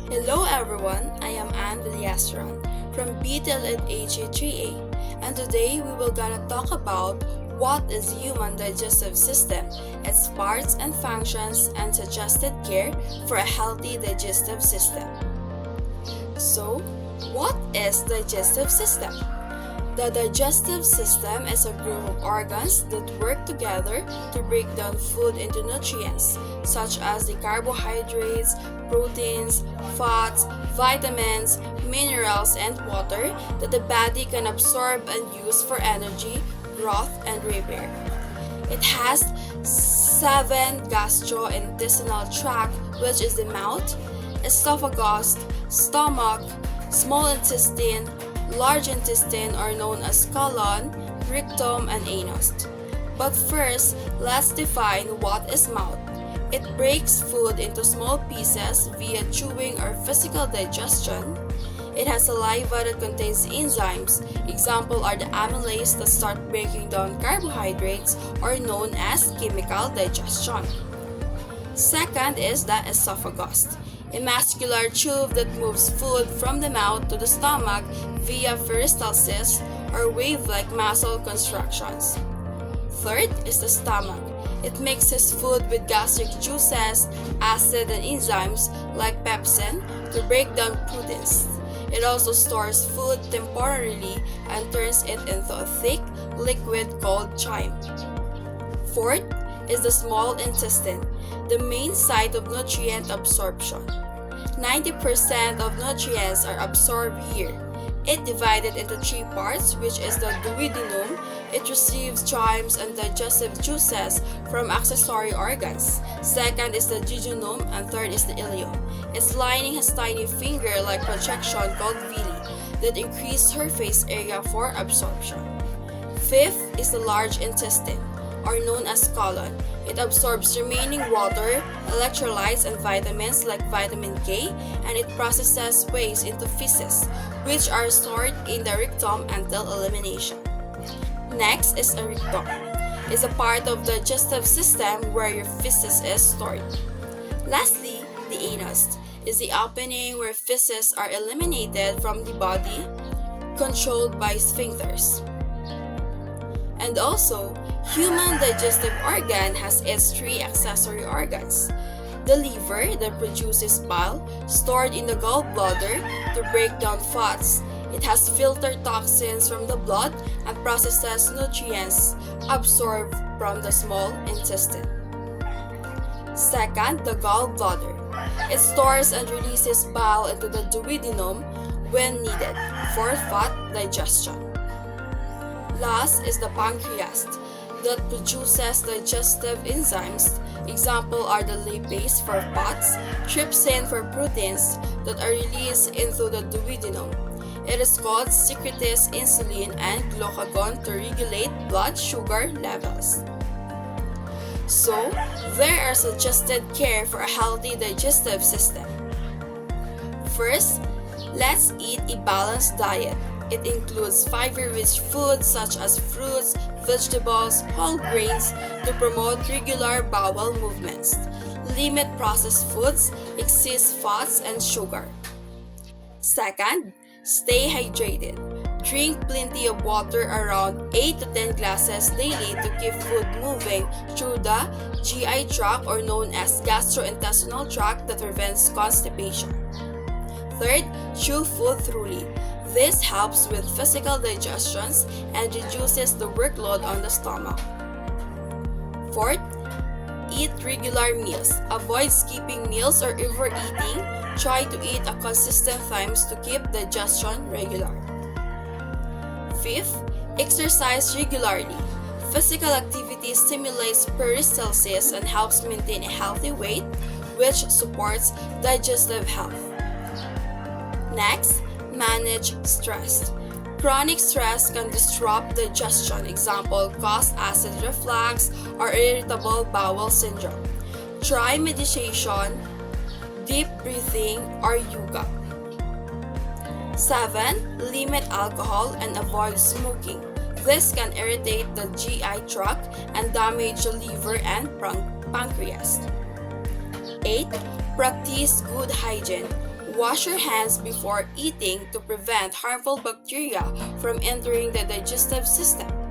Hello everyone, I am Anne Villastron from BTEL at HA3A, and today we will gonna talk about what is human digestive system, its parts and functions, and suggested care for a healthy digestive system. So, what is digestive system? The digestive system is a group of organs that work together to break down food into nutrients, such as the carbohydrates, proteins, fats, vitamins, minerals, and water that the body can absorb and use for energy, growth, and repair. It has 7 gastrointestinal tract, which is the mouth, esophagus, stomach, small intestine, large intestine are known as colon, rectum, and anus. But first, let's define what is mouth. It breaks food into small pieces via chewing or physical digestion. It has saliva that contains enzymes. Example are the amylase that start breaking down carbohydrates or known as chemical digestion. Second is the esophagus, a muscular tube that moves food from the mouth to the stomach via peristalsis or wave-like muscle constructions. Third is the stomach. It mixes food with gastric juices, acid, and enzymes like pepsin to break down proteins. It also stores food temporarily and turns it into a thick liquid called chyme. Fourth is the small intestine, the main site of nutrient absorption. 90% of nutrients are absorbed here. It divided into 3 parts, which is the duodenum. It receives chymes and digestive juices from accessory organs. Second is the jejunum, and third is the ileum. Its lining has tiny finger-like projection called villi that increase surface area for absorption. Fifth is the large intestine, or known as colon. It absorbs remaining water, electrolytes, and vitamins like vitamin K, and it processes waste into feces, which are stored in the rectum until elimination. Next is a rectum. It's a part of the digestive system where your feces is stored. Lastly, the anus is the opening where feces are eliminated from the body, controlled by sphincters. And also, human digestive organ has its 3 accessory organs. The liver that produces bile stored in the gallbladder to break down fats. It has filtered toxins from the blood and processes nutrients absorbed from the small intestine. Second, the gallbladder. It stores and releases bile into the duodenum when needed for fat digestion. Last is the pancreas that produces digestive enzymes. Example are the lipase for fats, trypsin for proteins that are released into the duodenum. It is called secretes insulin and glucagon to regulate blood sugar levels. So, there are suggested care for a healthy digestive system. First, let's eat a balanced diet. It includes fiber-rich foods such as fruits, vegetables, whole grains to promote regular bowel movements. Limit processed foods, excess fats, and sugar. Second, stay hydrated. Drink plenty of water, around 8 to 10 glasses daily to keep food moving through the GI tract, or known as gastrointestinal tract, that prevents constipation. Third, chew food thoroughly. This helps with physical digestions and reduces the workload on the stomach. Fourth, eat regular meals. Avoid skipping meals or overeating. Try to eat at consistent times to keep digestion regular. Fifth, exercise regularly. Physical activity stimulates peristalsis and helps maintain a healthy weight, which supports digestive health. Next, manage stress. Chronic stress can disrupt digestion. Example, cause acid reflux or irritable bowel syndrome. Try meditation, deep breathing, or yoga. 7. Limit alcohol and avoid smoking. This can irritate the GI tract and damage the liver and pancreas. 8. Practice good hygiene. Wash your hands before eating to prevent harmful bacteria from entering the digestive system.